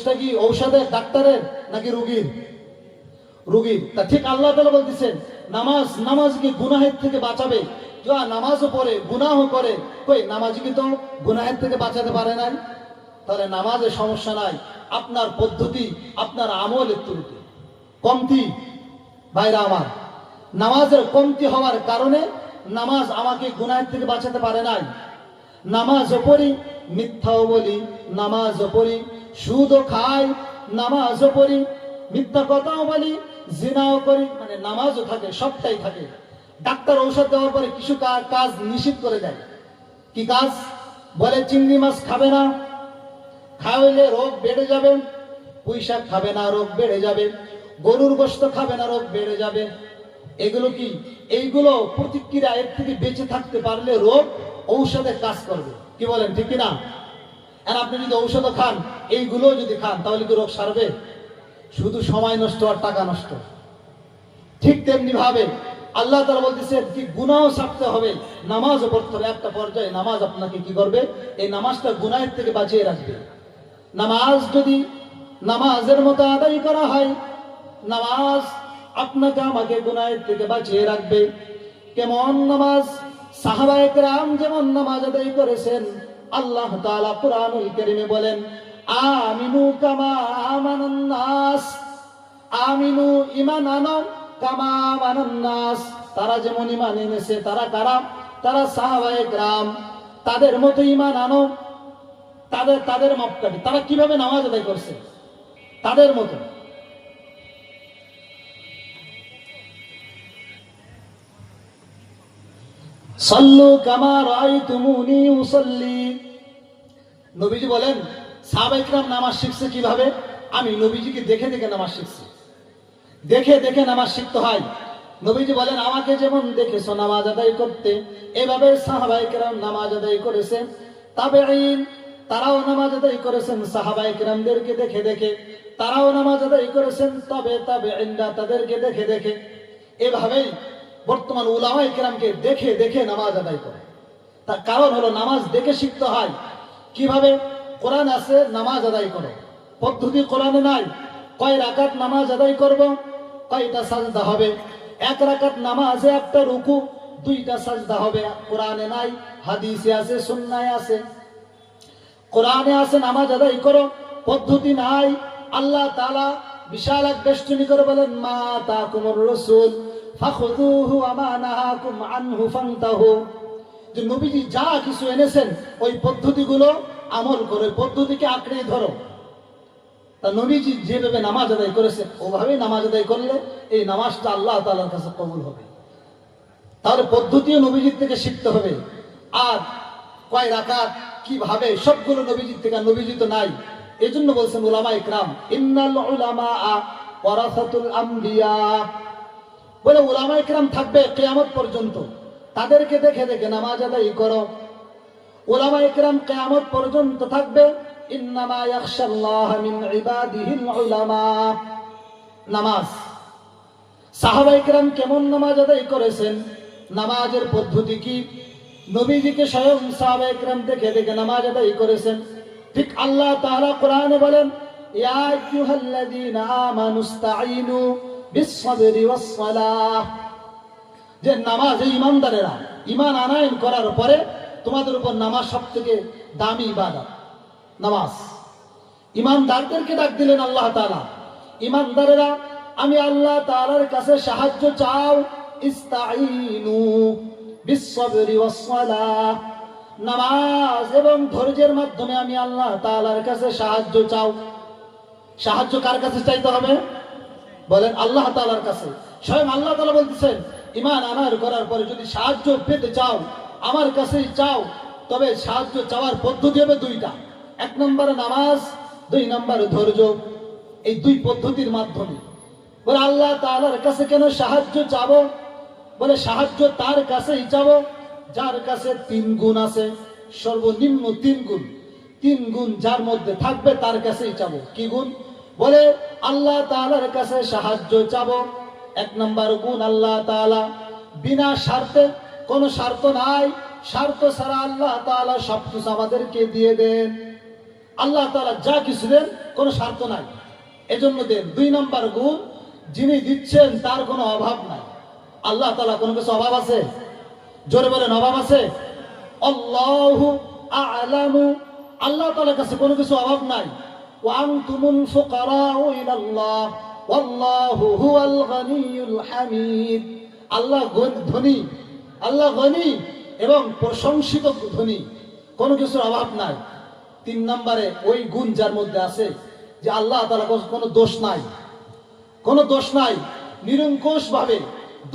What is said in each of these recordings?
দোষটা কি ঔষধের, ডাক্তারের নাকি রুগীর? রুগীর। তা ঠিক আল্লাহ তাআলা বলতেছেন নামাজ কি গুনাহের থেকে বাঁচাবে? যা নামাজও পড়ে গুনাহ করে, কই নামাজ কি তো গুনাহের থেকে বাঁচাতে পারে নাই? তাহলে নামাজের সমস্যা নাই, আপনার পদ্ধতি, আপনার আমলের ত্রুটি, কমতি। ভাইরা আমার, নামাজের কমতি হওয়ার কারণে নামাজ আমাকে গুনাহের থেকে বাঁচাতে পারে নাই। নামাজও পড়ি, মিথ্যাও বলি, নামাজও পড়ি, সুদও খাই, নামাজও পড়ি, মিথ্যা কথাও বলি, জিনাও করি, মানে নামাজও থাকে, সবটাই থাকে। ডাক্তার ঔষধ দেওয়ার পরে কিছু কাজ নিষিদ্ধ করে দেয়। কি কাজ? বলে চিংড়ি মাছ খাবে না, খাওয়াইলে রোগ বেড়ে যাবে। পুঁই শাক খাবে না, রোগ বেড়ে যাবে। গরুর গোশত খাবে না, রোগ বেড়ে যাবে। এগুলো কি? এইগুলো প্রতিক্রিয়া, এর থেকে বেঁচে থাকতে পারলে রোগ ঔষধে কাজ করবে। কি বলেন, ঠিক কিনা? আর আপনি যদি ঔষধ খান, এইগুলো যদি খান, তাহলে কি রোগ সারবে? শুধু সময় নষ্ট আর টাকা নষ্ট। ঠিক তেমনি ভাবে আল্লাহ তাআলা বলতেছেন কি গুনাহ ছাড়তে হবে, নামাজও পড়তে হবে। একটা পর্যায়ে নামাজ আপনাকে কি করবে? এই নামাজটা গুনাহের থেকে বাঁচিয়ে রাখবে। নামাজ যদি নামাজের মতো আদায় করা হয়, নামাজ আপনাকে আমাকে গুনাহের থেকে বাঁচিয়ে রাখবে। কেমন নামাজ? সাহাবায়ে কেরাম যেমন নামাজ আদায় করেছেন, আল্লাহ তাআলা কুরআনুল কারীমে বলেন আমিনু কামা আমানান নাস, আমিনু ঈমান আনো কামা আমানান নাস। তারা যেমন ঈমান এনেছে, তারা কারা? তারা সাহাবায়ে কেরাম। তাদের মতো ঈমান আনো, তাদের মাপকাঠি। তারা কিভাবে নামাজ আদায় করছে? তাদের মতো। সাল্লু কামা রাআইতুমুনি উসাল্লি। নবীজি বলেন সাহাবায়ে কেরাম নামাজ শিখছে কিভাবে? আমি নবীজিকে দেখে দেখে নামাজ শিখছি। দেখে দেখে নামাজ শিখতে হয়। নবীজি বলেন আমাকে যেমন দেখেছো নামাজ আদায় করতে, এভাবে সাহাবায়ে কেরাম নামাজ আদায় করেছেন। তাবেঈন তারাও নামাজ আদায় করেছেন সাহাবায়ে কেরামদেরকে দেখে দেখে, তারাও নামাজ আদায় করেছেন। তবে তাবেঈনরা তাদেরকে দেখে দেখে। এভাবেই বর্তমান উলামায়ে কেরামকে দেখে দেখে নামাজ আদায় করে। তার কারণ হলো নামাজ দেখে শিখতে হয়। কিভাবে? কোরআন আছে, নামাজ আদায় করো। পদ্ধতি কোরআনে নাই। কয় রাকাত নামাজ আদায় করব, কয়টা সাজদা হবে। এক রাকাত নামাজে একটা রুকু, দুইটা সাজদা হবে। কোরআনে নাই, হাদিসে আছে, সুন্নাহে আছে। কোরআনে আছে নামাজ আদায় করো, পদ্ধতি নাই। আল্লাহ তাআলা বিশাল এক বেষ্টনী করে বলেন মা তাকুমুর রাসূল ফাখুযুহু ওয়া মা নাহাকুম আনহু ফান্তাহু। যে নবীজি যা কিছু এনেছেন ওই পদ্ধতিগুলো আমল করে, পদ্ধতিকে আঁকড়ে ধরো। তা নবীজি যেভাবে নামাজ আদায় করেছে ওভাবেই নামাজ আদায় করলে এই নামাজটা আল্লাহ তাআলার কাছে কবুল হবে। তাহলে পদ্ধতিও নবীজির থেকে শিখতে হবে। আর কয় রাকাত, কিভাবে, সবগুলো নবীজির থেকে। নবীজি তো নাই, এজন্য বলছেন উলামায়ে কেরাম ইন্নাল উলামা ওয়ারাসাতুল আমবিয়া। বলে উলামায়ে কেরাম থাকবে কিয়ামত পর্যন্ত, তাদেরকে দেখে দেখে নামাজ আদায় করো। উলামায়ে কেরাম কিয়ামত পর্যন্ত থাকবে। ইন্নামা ইয়াখশাল্লাহ মিন ইবাদিহিল উলামা। নামাজ সাহাবায়ে কেরাম কেমন নামাজ আদায় করেছেন, নামাজের পদ্ধতি কি? নবীজিকে স্বয়ং সাহাবায়ে কেরাম দেখে দেখে নামাজ আদায় করেছেন। ঠিক আল্লাহ তাআলা কোরআনে বলেন ইয়া আইয়ুহাল্লাযীনা আমানুস্তাঈনু বিস-সাবরি ওয়াস-সালাহ। যে নামাজে ঈমানদারেরা ঈমান আনয়ন করার পরে তোমাদের উপর নামাজ সবথেকে দামি ইবাদত। নামাজ ঈমানদারদেরকে ডাক দিলেন আল্লাহ তাআলা। ঈমানদারেরা আমি আল্লাহ তাআলার কাছে সাহায্য চাও। ইস্তাঈনু বিস-সাবরি ওয়াস-সালাহ। নামাজ এবং ধৈর্যের মাধ্যমে আমি আল্লাহ তাআলার কাছে সাহায্য চাও। সাহায্য কার কাছে চাইতে হবে? বলেন আল্লাহ তাআলার কাছে। স্বয়ং আল্লাহ তাআলা বলতেছেন ঈমান আনার করার পরে যদি সাহায্য পেতে চাও আমার কাছেই চাও। তবে সাহায্য চাওয়ার পদ্ধতি হবে দুইটা, এক নম্বরে নামাজ, দুই নম্বরে ধৈর্য। এই দুই পদ্ধতির মাধ্যমে। বলে আল্লাহ তাআলার কাছে কেন সাহায্য চাবো? বলে সাহায্য তার কাছেই চাবো যার কাছে 3 গুণ আছে, সর্বনিম্ন 3 গুণ। 3 গুণ যার মধ্যে থাকবে তার কাছেই চাবো। কি গুণ? বলে আল্লাহ তাআলার কাছে সাহায্য চাবো। 1 নম্বর গুণ আল্লাহ তাআলা বিনা স্বার্থে, কোনো স্বার্থ নাই, স্বার্থ ছাড়া আল্লাহ তাআলা সবকিছু আমাদেরকে দিয়ে দেন। আল্লাহ তাআলা যা কিছু দেন কোনো স্বার্থ নাই, এজন্য দেন। 2 নম্বর গুণ, যিনি দিচ্ছেন তার কোনো অভাব নাই। আল্লাহ তাআলা কোনো কিছু অভাব আছে? জোরে বলেন, অভাব আছে? আল্লাহু আ'লামু, আল্লাহ তাআলার কাছে কোনো কিছু অভাব নাই। ওয়া আনতুমুল ফুকারাউ ইলাল্লাহ ওয়াল্লাহু হুয়াল গনিয়ুল হামিদ, আল্লাহ ধনী, আল্লাহ গনি এবং প্রশংসিত ধনী, কোনো কিছুর অভাব নাই। 3 নম্বরে ওই গুণ যার মধ্যে আছে যে আল্লাহ তাআলা কোনো দোষ নাই, কোনো দোষ নাই, নিরঙ্কুশ ভাবে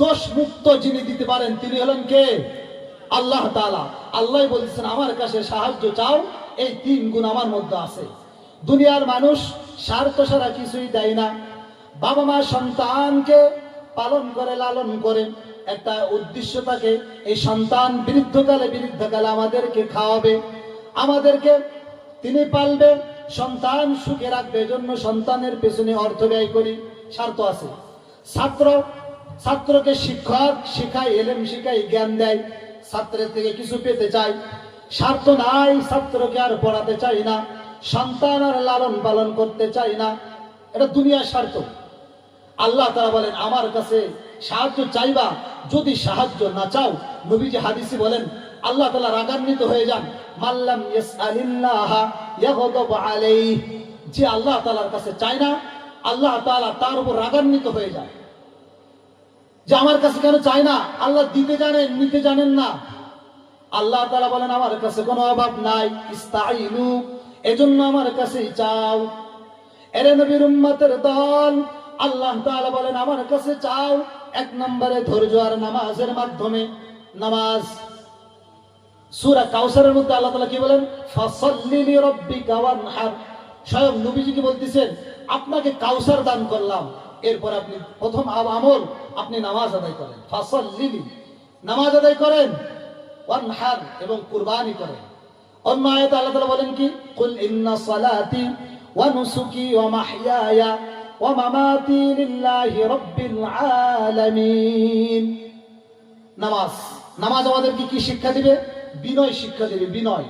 দোষ মুক্ত যিনি দিতে পারেন তিনি হলেন কে? আল্লাহ তাআলা। আল্লাহ বলেছেন আমার কাছে সাহায্য চাও, এই 3 গুণ আমার মধ্যে আছে। দুনিয়ার মানুষ স্বার্থ ছাড়া কিছুই দেয় না। বাবা মা সন্তানকে পালন করে, লালন করে, একটা উদ্দেশ্য থাকে, এই সন্তান বৃদ্ধকালে আমাদেরকে খাওয়াবে, আমাদেরকে তিনি পালবে, সন্তান সুখে রাখবে, এজন্য সন্তানের পেছনে অর্থ ব্যয় করি, স্বার্থ আছে। ছাত্রকে শিক্ষক শিখায়, এলেম শিখায়, জ্ঞান দেয়, ছাত্রের থেকে কিছু পেতে চাই, স্বার্থ নাই, ছাত্রকে আর পড়াতে চাই না, সন্তান আর লালন পালন করতে চাই না, এটা দুনিয়ার স্বার্থ। আল্লাহ তাআলা বলেন আমার কাছে সাহায্য চাইবা, যদি সাহায্য না চাও, নবীজি হাদিসে বলেন আল্লাহ তাআলা রাগান্বিত হয়ে যান। মাল্লাম ইয়াসআলিল্লাহ ইয়াগদাব আলাইহি, যে আল্লাহ তাআলার কাছে চায় না, আল্লাহ তাআলা তার উপর রাগান্বিত হয়ে যায়, যে আমার কাছে কেন চায় না? আল্লাহ দিতে জানেন, নিতে জানেন না। আল্লাহ তাআলা বলেন আমার কাছে কোনো অভাব নাই, ইস্তাইনু, এজন্য আমার কাছেই চাও। এরে নবীর উম্মতের দল, আল্লাহ তাআলা বলেন আমার কাছে চাও। 1 নম্বরে ধৈর্য আর নামাজের মাধ্যমে। নামাজ, সূরা কাউসারের মধ্যে আল্লাহ তাআলা কি বলেন? ফাসাল্লি লিরাব্বিকা ওয়ানহার, স্বয়ং নবীজিকে বলতেছেন আপনাকে কাউসার দান করলাম, এরপর আপনি প্রথম আমল আপনি নামাজ আদায় করেন। ফাসাল্লি, নামাজ আদায় করেন, ওয়ানহার, এবং কুরবানি করেন। অন্য আয়াতে আল্লাহ তাআলা বলেন কি? কুল ইন্না সালাতি ওয়া নুসুকি ওয়া মাহইয়ায়া ওয়া মামাতি লিল্লাহি রাব্বিল আলামিন। নামাজ আমাদেরকে কি শিক্ষা দিবে? বিনয় শিক্ষা দিবে, বিনয়।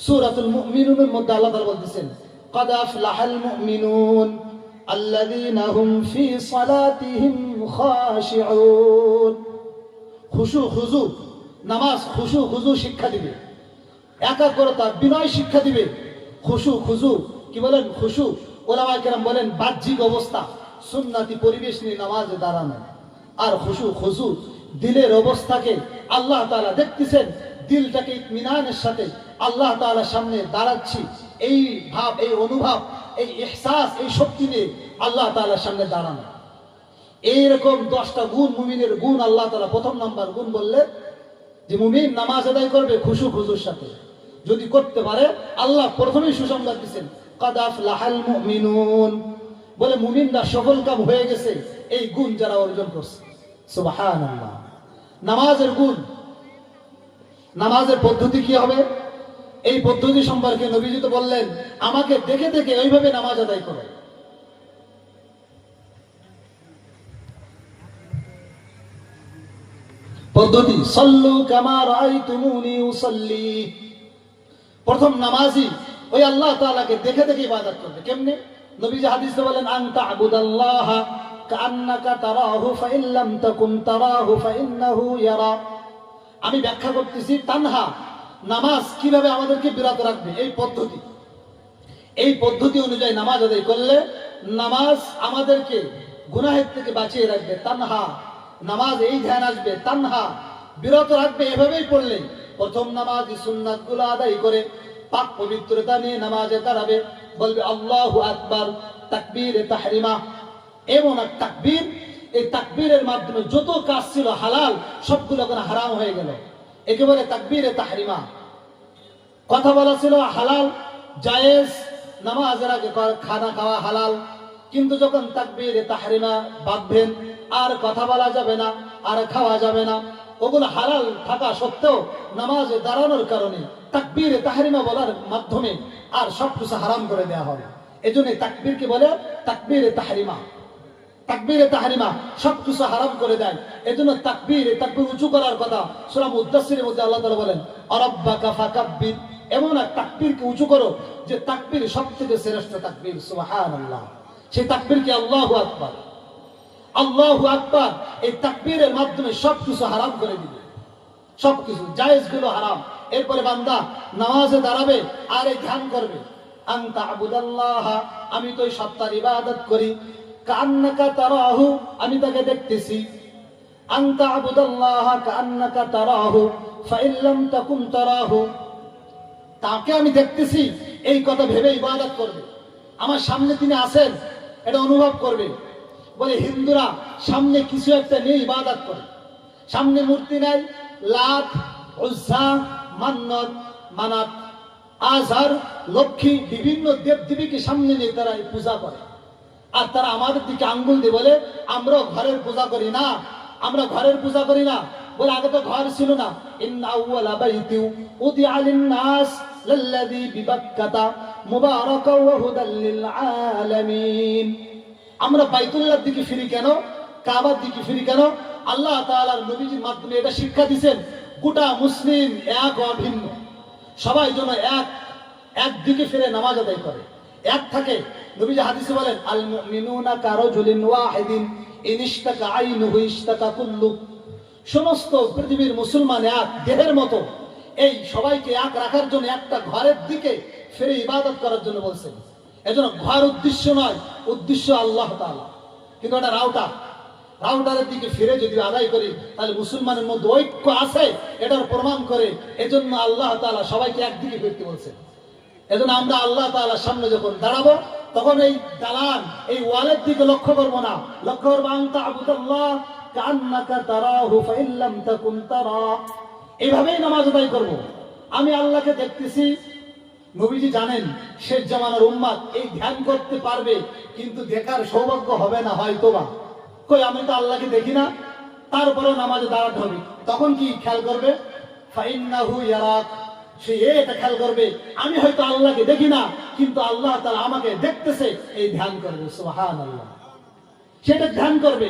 সূরাতুল মুমিনুনের মধ্যে আল্লাহ তাআলা বলতেছেন ক্বাদ আফলাহাল মুমিনুন আল্লাযীনা হুম ফি সালাতিহিম খাশিউন। খুশু খুজু, নামাজ খুশু খুজু শিক্ষা দিবে, একাগ্রতা, বিনয় শিক্ষা দিবে। খুশু খুজু কি বলেন? খুশু ওলামায়ে কেরাম বলেন বাহ্যিক অবস্থা, সুন্নতি পরিবেশ নিয়ে নামাজে দাঁড়ানো। আর খুশু খুজু দিলের অবস্থাকে আল্লাহ তাআলা দেখতেছেন, দিলটাকে ইতমিনানের সাথে আল্লাহ তাআলার সামনে দাঁড়াচ্ছি, এই ভাব, এই অনুভব, এই ইহসাস, এই শক্তি নিয়ে আল্লাহ তাআলার সামনে দাঁড়ানো। এইরকম 10টা গুণ মুমিনের গুণ আল্লাহ তাআলা প্রথম নাম্বার গুণ বললেন যে মুমিন নামাজ আদায় করবে খুশু খুজুর সাথে। যদি করতে পারে, আল্লাহ প্রথমেই সুসংবাদ দিচ্ছেন ক্বাদ আফলাহাল মুমিনুন, বলে মুমিনরা সফল কাম হয়ে গেছে এই গুণ যারা অর্জন করছে। সুবহানাল্লাহ। নামাজের গুণ, নামাজের পদ্ধতি কি হবে? এই পদ্ধতি সম্পর্কে নবীজি তো বললেন আমাকে দেখে দেখে ওইভাবে নামাজ আদায় করো। পদ্ধতি সাল্লু কামা রাআইতুমুনি উসাল্লি। প্রথম নামাজি ওই আল্লাহ তাআলাকে দেখে দেখে ইবাদত করবে। কেমনে? নবীজি হাদিসে বলেন আনতা আবুদাল্লাহ কাআন্নাকা তারাহু ফাইন লাম তাকুন তারাহু ফাইন্নাহু ইয়ারা। আমি ব্যাখ্যা করতেছি তানহা নামাজ কিভাবে আমাদেরকে বিরত রাখবে, এই পদ্ধতি অনুযায়ী নামাজ আদায় করলে নামাজ আমাদেরকে গুনাহের থেকে বাঁচিয়ে রাখবে। তানহা নামাজ, এই ধ্যান আসবে, তানহা বিরত রাখবে। এভাবেই পড়লে প্রথম নামাজি সুন্নাতগুলো আদায় করে পাক পবিত্রতা নিয়ে নামাজে দাঁড়াবে, বলবে আল্লাহু আকবার, তাকবীরে তাহরিমা। এমন এক তাকবীর, এই তাকবীরের মাধ্যমে যত কাজ ছিল হালাল সবগুলো এখন হারাম হয়ে গেল। একে বলে তাকবীরে তাহরিমা। কথা বলা ছিল হালাল, জায়েজ, নামাজের আগে খানা খাওয়া হালাল, কিন্তু যখন তাকবীরে তাহরিমা বাঁধবেন আর কথা বলা যাবে না, আর খাওয়া যাবে না, ওগুলো হালাল থাকা সত্ত্বেও নামাজে দাঁড়ানোর কারণে তাকবীরে তাহরিমা বলার মাধ্যমে আর সবকিছু হারাম করে দেওয়া হবে। এজন্য তাকবীরকে বলে তাকবীরে তাহরিমা। তাকবীরে তাহরিমা সবকিছু হারাম করে দেয়। এজন্য তাকবীর উঁচু করার কথা সূরা মুদ্দাসসিরের মধ্যে আল্লাহ তাআলা বলেন আরাব্বাকা ফাকাব্বির, এমন এক তাকবীরকে উঁচু করো যে তাকবীর সবথেকে শ্রেষ্ঠ তাকবীর, সুবহানাল্লাহ। সেই তাকবীরকে আল্লাহু আকবার, আল্লাহু আকবার। এই তাকবীরের মাধ্যমে সবকিছু হারাম করে দিবে, সবকিছু জায়েজ গুলো হারাম। এরপরে বান্দা নামাজে দাঁড়াবে আর এই ধ্যান করবে, আনতা আবুদাল্লাহ, আমি তো এই সত্তার ইবাদত করি, কান্নাকা তারাহু, আমি তাকে দেখতেছি, আনতা আবুদাল্লাহ কান্নাকা তারাহু ফাইন লাম তাকুন তারাহু, তাকে আমি দেখতেছি এই কথা ভেবে ইবাদত করবে। আমার সামনে তিনি আছেন এটা অনুভব করবে। বলে হিন্দুরা সামনে কিছু একটা নিয়ে ইবাদত করে, সামনে মূর্তি নাই, লাত, উজ্জা, মান্নত, মানাত, আজহার, লক্ষ্মী, বিভিন্ন দেবদেবীকে সামনে নিয়ে তারা পূজা করে। আর তারা আমাদের দিকে আঙ্গুল দিয়ে বলে আমরাও ঘরের পূজা করি না, আমরা ঘরের পূজা করি না। বলে আগে তো ঘর ছিল না। ইন্না আউওয়ালা বাইতিউ উদিআ লিন-নাস লাল্লাযী বিবাক্কাতা মুবারাকাও ওয়া হুদাল লিল আলামিন। আমরা বাইতুল্লাহর দিকে ফিরি কেন, কাবার দিকে ফিরি কেন? আল্লাহ তাআলার নবীজির মাধ্যমে এটা শিক্ষা দিয়েছেন, গোটা মুসলিম এক অভিন্ন, সবাই যেন এক দিকে ফিরে নামাজ আদায় করে, এক থাকে। নবীজি হাদিসে বলেন, আল মুমিনুনা কারাজুলিন ওয়াহিদিন ইনিশতাকা আইনুহু ইশতাকা কুল্লু। সমস্ত পৃথিবীর মুসলমান এক দেহের মতো। এই সবাইকে এক রাখার জন্য একটা ঘরের দিকে ফিরে ইবাদত করার জন্য বলছেন। এজন্য ঘর উদ্দেশ্য নয়, উদ্দেশ্য আল্লাহ তাআলা। কিন্তু এটা রাউটারের দিকে ফিরে যদি আদায় করি তাহলে মুসলমানের মধ্যে ঐক্য আছে, এটার প্রমাণ করে। এজন্য আল্লাহ তাআলা সবাইকে একদিকে ফিরতে বলছেন। এজন্য আমরা আল্লাহ তাআলার সামনে যখন দাঁড়াবো তখন এই দালান, এই ওয়ালের দিকে লক্ষ্য করবো না, লক্ষ্য করবো আনতা আবুদাল্লাহ কান্নাকা তারাহু ফাইন লাম তাকুন তারা। এইভাবেই নামাজ আদায় করবো। আমি আল্লাহকে দেখতেছি। নবীজি জানেন শেষ জামানার উম্মাত এই ধ্যান করতে পারবে, কিন্তু দেখার সৌভাগ্য হবে না হয়তোবা। কই আমি তো আল্লাহকে দেখি না, তারপরেও নামাজে দাঁড়াতে হবে। তখন কি খেয়াল করবে? ফাইন্নাহু ইয়ারাক, সে এটা খেয়াল করবে আমি হয়তো আল্লাহকে দেখি না, কিন্তু আল্লাহ তাআলা আমাকে দেখতেছে, এই ধ্যান করবে। সুবহানাল্লাহ, সেটা ধ্যান করবে।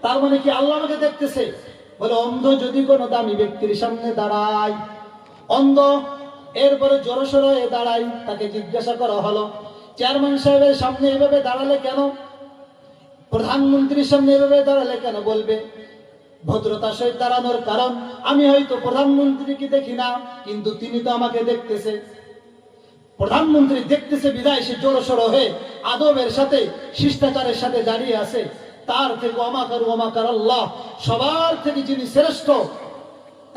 তার মানে কি আল্লাহ আমাকে দেখতেছে। বলে অন্ধ যদি কোনো দামি ব্যক্তির সামনে দাঁড়ায়, অন্ধ এরপরে জোরসোর হয়ে দাঁড়াই, তাকে জিজ্ঞাসা করা হলো চেয়ারম্যান সাহেবের সামনে এভাবে দাঁড়ালে কেন, প্রধানমন্ত্রীর সামনে এভাবে দাঁড়ালে কেন? বলবে ভদ্রতার সহিত দাঁড়ানোর কারণ আমি হয়তো প্রধানমন্ত্রীকে দেখি না, কিন্তু তিনি তো আমাকে দেখতেছে। প্রধানমন্ত্রী দেখতেছে বিদায় সে জোরসোর হয়ে আদবের সাথে শিষ্টাচারের সাথে দাঁড়িয়ে আছে। তার থেকে ওমাকার আল্লাহ, সবার থেকে যিনি শ্রেষ্ঠ,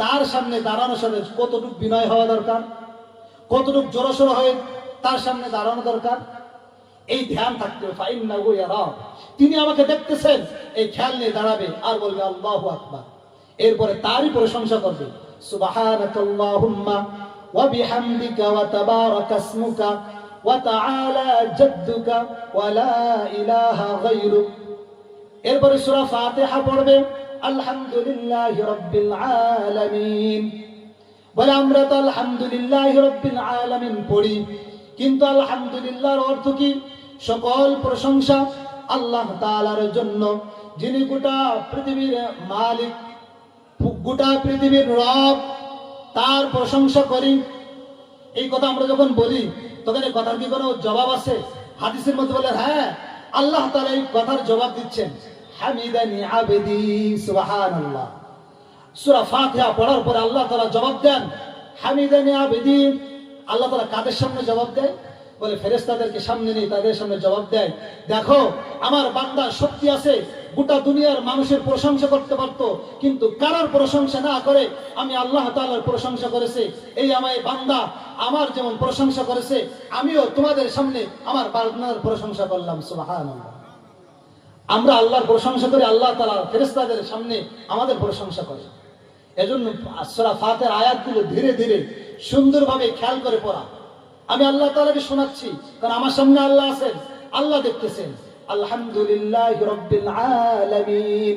তার সামনে দাঁড়ানোর সাথে কতটুকু বিনয় হওয়া দরকার, কতটুকু জোরসোর হয়ে তার সামনে দাঁড়ানো দরকার। এই ধ্যান থাকতে হবে। ফাইন্নাহু ইয়ারা, তিনি আমাকে দেখতেছেন, এই খেয়াল নিয়ে দাঁড়াবে আর বলবে আল্লাহু আকবার। এরপরে তারই প্রশংসা করবে, সুবহানাকাল্লাহুম্মা ওয়া বিহামদিকা ওয়া তাবারাকা ইসমুকা ওয়া তাআলা জাদ্দুকা ওয়া লা ইলাহা গায়রুক। এরপরে সূরা ফাতিহা পড়বে, আলহামদুলিল্লাহি রাব্বিল আলামিন। বলে আমরা তো আলহামদুলিল্লাহি রাব্বিল আলামিন পড়ি, কিন্তু আলহামদুলিল্লাহর অর্থ কি? সকল প্রশংসা আল্লাহ তাআলার জন্য, যিনি গোটা পৃথিবীর মালিক, গোটা পৃথিবীর রব, তার প্রশংসা করি। এই কথা আমরা যখন বলি তখন এই কথার কি কোনো জবাব আছে? হাদিসের মধ্যে বলে হ্যাঁ, আল্লাহ তাআলা এই কথার জবাব দিচ্ছেন, হামিদানি আবদি, সুবহানাল্লাহ। সূরা ফাতিহা পড়ার পরে আল্লাহ তাআলা জবাব দেন, হামিদানি আবদি। আল্লাহ তাআলা কাদের সামনে জবাব দেয়? বলে ফেরেশতাদেরকে সামনে নিয়ে তাদের সামনে জবাব দেয়, দেখো আমার বান্দার শক্তি আছে, গোটা দুনিয়ার মানুষের প্রশংসা করতে পারত, কিন্তু কারোর প্রশংসা না করে আমি আল্লাহ তাআলার প্রশংসা করেছে। এই আমার বান্দা আমার যেমন প্রশংসা করেছে, আমিও তোমাদের সামনে আমার বান্দার প্রশংসা করলাম। সুবহানাল্লাহ। আমরা আল্লাহর প্রশংসা করি, আল্লাহ তাআলা ফেরেশতাদের সামনে আমাদের প্রশংসা করে। এজন্য সূরা ফাতিহার আয়াতগুলো ধীরে ধীরে সুন্দরভাবে খেয়াল করে পড়া। আমি আল্লাহ তাআলাকে শোনাচ্ছি, কারণ আমার সামনে আল্লাহ আছেন, আল্লাহ দেখতেছেন। আলহামদুলিল্লাহি রাব্বিল আলামিন।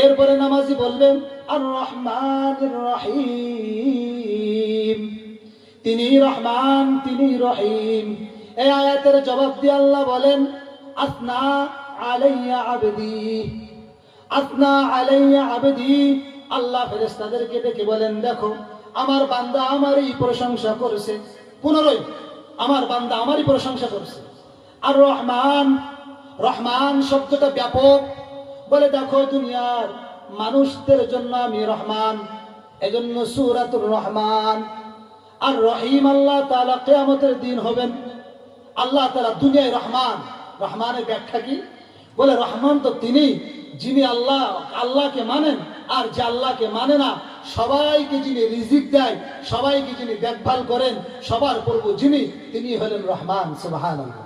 এরপরে নামাজি বলবেন আর রহমানির রহিম, তিনি রহমান, তিনি রহিম। এই আয়াতের জবাব দিয়ে আল্লাহ বলেন, আসনা আলাইয়া আবদি, আসনা আলাইয়া আবদি। আল্লাহ ফেরেশতাদেরকে ডেকে বলেন, দেখো আমার বান্দা আমারই প্রশংসা করেছে। পুনরায় আমার বান্দা আমারই প্রশংসা করেছে। আর রহমান, রহমান শব্দটা ব্যাপক। বলে দেখো দুনিয়ার মানুষদের জন্য আমি রহমান, এজন্য সূরাতুর রহমান। আর রহিম আল্লাহ তাআলা কিয়ামতের দিন হবেন। আল্লাহ তাআলা দুনিয়ায় রহমান। রহমানের ব্যাখ্যা কি? বলে রহমান তো তিনি যিনি আল্লাহকে মানেন, আর যে আল্লাহকে মানে না সবাইকে যিনি রিজিক দেয়, সবাইকে যিনি দেখভাল করেন, সবার প্রভু যিনি, তিনি হলেন রহমান। সুবহানাল্লাহ।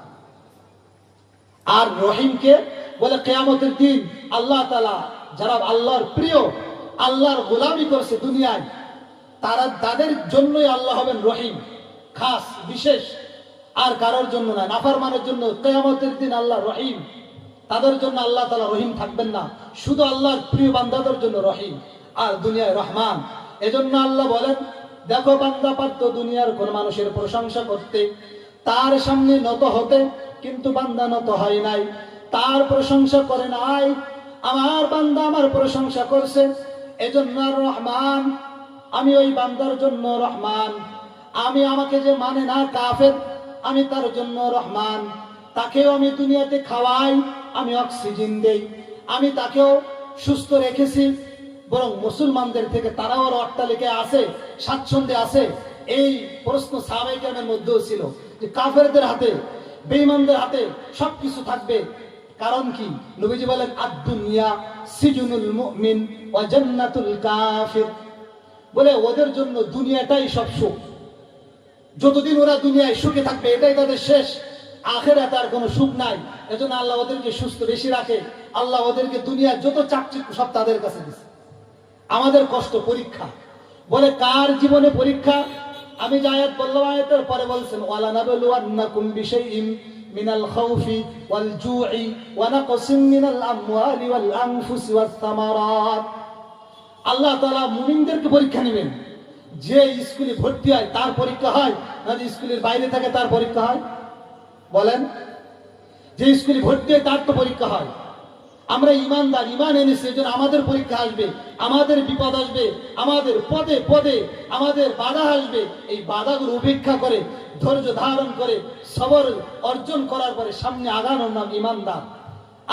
আর রহিমকে বলে কিয়ামতের দিন আল্লাহ তাআলা যারা আল্লাহর প্রিয়, আল্লাহর গোলামি করছে দুনিয়ায়, তাদের জন্যই আল্লাহ হবেন রহিম, খাস বিশেষ, আর কারোর জন্য না। নাফরমানের জন্য কিয়ামতের দিন আল্লাহ রহিম, তাদের জন্য আল্লাহ তাআলা রহিম থাকবেন না, শুধু আল্লাহর প্রিয় বান্দাদের জন্য রহিম, আর দুনিয়ায় রহমান। এজন্য আল্লাহ বলেন দেখো বান্দা পারত দুনিয়ার কোন মানুষের প্রশংসা করতে, তার সামনে নত হতে, কিন্তু বান্দা নত হয় নাই, তার প্রশংসা করে নাই। আমার বান্দা আমার প্রশংসা করছে, এজন্য রহমান, আমি ওই বান্দার জন্য রহমান। আমি আমাকে যে মানে না কাফের, আমি তার জন্য রহমান। তাকেও আমি দুনিয়াতে খাওয়াই, আমি অক্সিজেন দেই, আমি তাকেও সুস্থ রেখেছি। বরং মুসলমানদের থেকে তারাও অট্টালিকায় আছে, স্বাচ্ছন্দ্যে আছে। এই প্রশ্ন সাহাবায়ে কেরামের মধ্যেও ছিল যে কাফেরদের হাতে, বেঈমানদের হাতে সবকিছু থাকবে, কারণ কি? নবীজি বলেন আদ-দুনিয়া সিজনুল মুমিন ওয়া জান্নাতুল কাফির। বলে ওদের জন্য দুনিয়াটাই সব সুখ, যতদিন ওরা দুনিয়ায় সুখে থাকবে এটাই তাদের শেষ, আখিরাতে আর কোনো সুখ নাই। এজন্য আল্লাহ ওদেরকে সুস্থ বেশি রাখে, আল্লাহ ওদেরকে দুনিয়ার যত চাকচিক্য সব তাদের কাছে দিচ্ছে। আমাদের কষ্ট পরীক্ষা। বলে কার জীবনে পরীক্ষা? আমি যে আয়াত বললাম, আয়াতের পরে বলছেন ওয়ালা নাবলুওয়ান্নাকুম বিশাইইন মিনাল খাউফি ওয়াল জুই ওয়া নাকসিম মিনাল আমওয়ালি ওয়াল আনফুসি ওয়াস সামারাত। আল্লাহ তাআলা মুমিনদেরকে পরীক্ষা নেবেন। যে স্কুলে ভর্তি হয় তার পরীক্ষা হয় না, যে স্কুলের বাইরে থাকে তার পরীক্ষা হয়? বলেন, যে স্কুলে ভর্তি হয় তার তো পরীক্ষা হয়। আমরা ইমানদার, ইমান এনেছি, এজন্য আমাদের পরীক্ষা আসবে, আমাদের বিপদ আসবে, আমাদের পদে পদে আমাদের বাধা আসবে। এই বাধাগুলো উপেক্ষা করে, ধৈর্য ধারণ করে, সবর অর্জন করার পরে সামনে আগানোর নাম ইমানদার।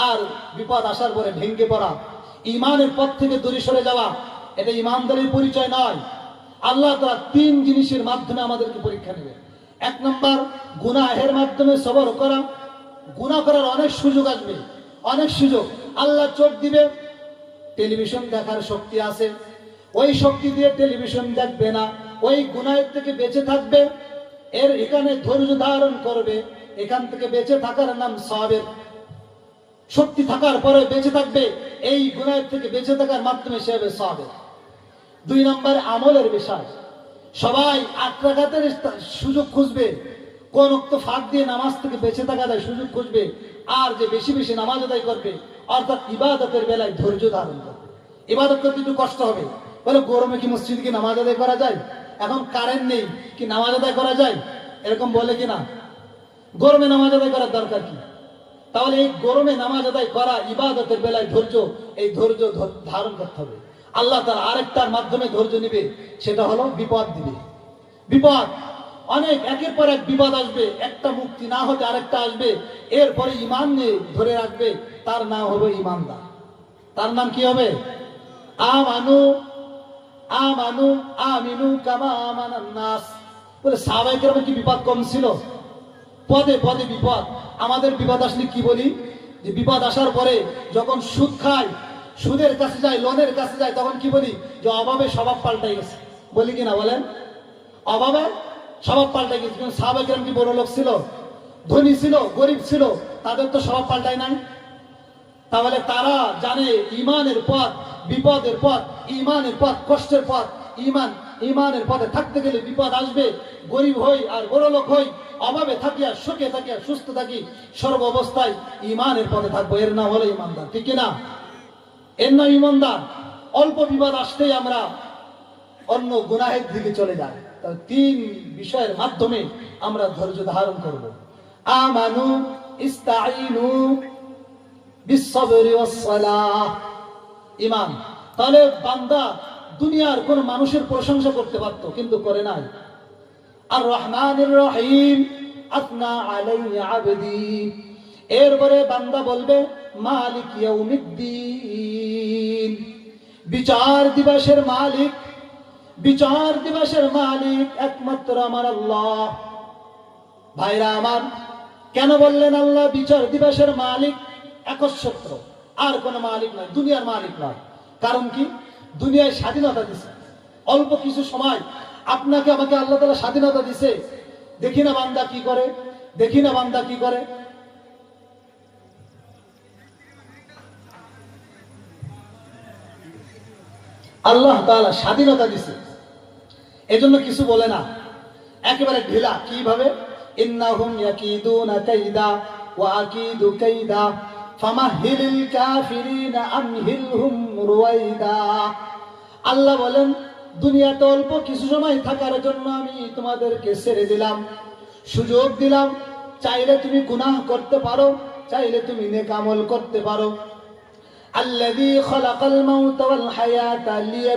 আর বিপদ আসার পরে ভেঙে পড়া, ইমানের পথ থেকে দূরে সরে যাওয়া, এটা ইমানদারের পরিচয় নয়। আল্লাহ তাআলা তিন জিনিসের মাধ্যমে আমাদেরকে পরীক্ষা নেবে। এক নম্বর, গুনাহের মাধ্যমে সবর করা। গুনাহ করার অনেক সুযোগ আসবে, অনেক সুযোগ। আল্লাহ চোখ দিবে, টেলিভিশন দেখার শক্তি আছে, ওই শক্তি দিয়ে টেলিভিশন দেখবে না, ওই গুনাহের থেকে বেঁচে থাকবে। এখানে ধৈর্য ধারণ করবে, এখান থেকে বেঁচে থাকার নাম সাবের। শক্তি থাকার পরে বেঁচে থাকবে, এই গুনাহের থেকে বেঁচে থাকার মাধ্যমে সে হবে সাবের। দুই নম্বরে আমলের বিষয়। সবাই 8 রাকাতের সুযোগ খুঁজবে, কোন ওয়াক্ত ফাঁক দিয়ে নামাজ থেকে বেঁচে থাকা যায় সুযোগ খুঁজবে। আর যে বেশি বেশি নামাজ আদায় করবে, অর্থাৎ ইবাদতের বেলায় ধৈর্য ধারণ করবে। ইবাদত করতে একটু কষ্ট হবে। বলে গরমে কি মসজিদে কি নামাজ আদায় করা যায়? এখন কারেন্ট নেই, কি নামাজ আদায় করা যায়? এরকম বলে কিনা? গরমে নামাজ আদায় করার দরকার কি? তাহলে এই গরমে নামাজ আদায় করা, ইবাদতের বেলায় ধৈর্য, এই ধৈর্য ধারণ করতে হবে। আল্লাহ তাআলা আরেকটার মাধ্যমে ধৈর্য নিবে, সেটা হলো বিপদ দিবে। বিপদ অনেক, একের পর এক বিপদ আসবে, একটা মুক্তি না হতে আরেকটা আসবে। এরপরে ঈমান নিয়ে ধরে রাখবে, তার নাম হবে ঈমানদার। তার নাম কি হবে? আমানু আমানু আমিনু কামা আমানান নাস। বলে সাহাবায়ে কেরামের কি বিপদ কম ছিল? পদে পদে বিপদ। আমাদের বিপদ আসলে কি বলি? যে বিপদ আসার পরে যখন সুদ খাই, সুদের কাছে যায়, লোনের কাছে যায়, তখন কি বলি? যে অভাবে স্বভাব পাল্টাই গেছে। বলি কিনা বলেন? অভাবে স্বভাব পাল্টাই গেছে। কিন্তু সাহাবায়ে কেরাম কি বড় লোক ছিল, ধনী ছিল, গরিব ছিল? তাদের তো স্বভাব পাল্টায় নাই। তাহলে তারা জানে ইমানের পথ, বিপদের পথ, ইমানের পথ, কষ্টের পথ। ইমানের পথে থাকতে গেলে বিপদ আসবে। গরিব হই আর বড় লোক হই, অভাবে থাকি আর সুখে থাকি আর সুস্থ থাকি, সর্ব অবস্থায় ইমানের পথে থাকবো, এর নাম হলো ইমানদার। ঠিক কিনা? এর নাম ইমানদার। অল্প বিপদ আসতেই আমরা অন্য গুনাহের দিকে চলে যাই। তাহলে 3 বিষয়ের মাধ্যমে আমরা ধৈর্য ধারণ করব। আমানু ইস্তাঈনু বিস-সাবরি ওয়াস-সালাহ। ঈমান। তাহলে বান্দা দুনিয়ার কোন মানুষের প্রশংসা করতে পারত, কিন্তু করে নাই। আর রহমানির রহিম আতনা আলাইহি আবদি, এরপরে বান্দা বলবে মালিক ইয়াউমিদ্দিন, বিচার দিবসের মালিক, বিচার দিবসের মালিক একমাত্র আমার আল্লাহ। ভাইরা আমার, কেন বললেন আল্লাহ বিচার দিবসের মালিক? একচ্ছত্র, আর কোন মালিক নয়, দুনিয়ার মালিক নয়। কারণ কি? দুনিয়ায় স্বাধীনতা দিছে, অল্প কিছু সময় আপনাকে আমাকে আল্লাহ তাআলা স্বাধীনতা দিছে। দেখি না বান্দা কি করে, দেখি না বান্দা কি করে। আল্লাহ তাআলা স্বাধীনতা দিছে, এজন্য কিছু বলে না, একেবারে ঢিলা। কিভাবে? ইন্নাহুম ইয়াকিদুনা কাইদা ওয়া আকিদু কাইদা ফামাহিলিল কাফিরিনা আমহিলহুম রুয়াইদা। আল্লাহ বলেন, দুনিয়াতে অল্প কিছু সময় থাকার জন্য আমি তোমাদেরকে ছেড়ে দিলাম, সুযোগ দিলাম। চাইলে তুমি গুনাহ করতে পারো, চাইলে তুমি নেক আমল করতে পারো। আল্লাযী খালাকাল মাউতা ওয়াল হায়াতা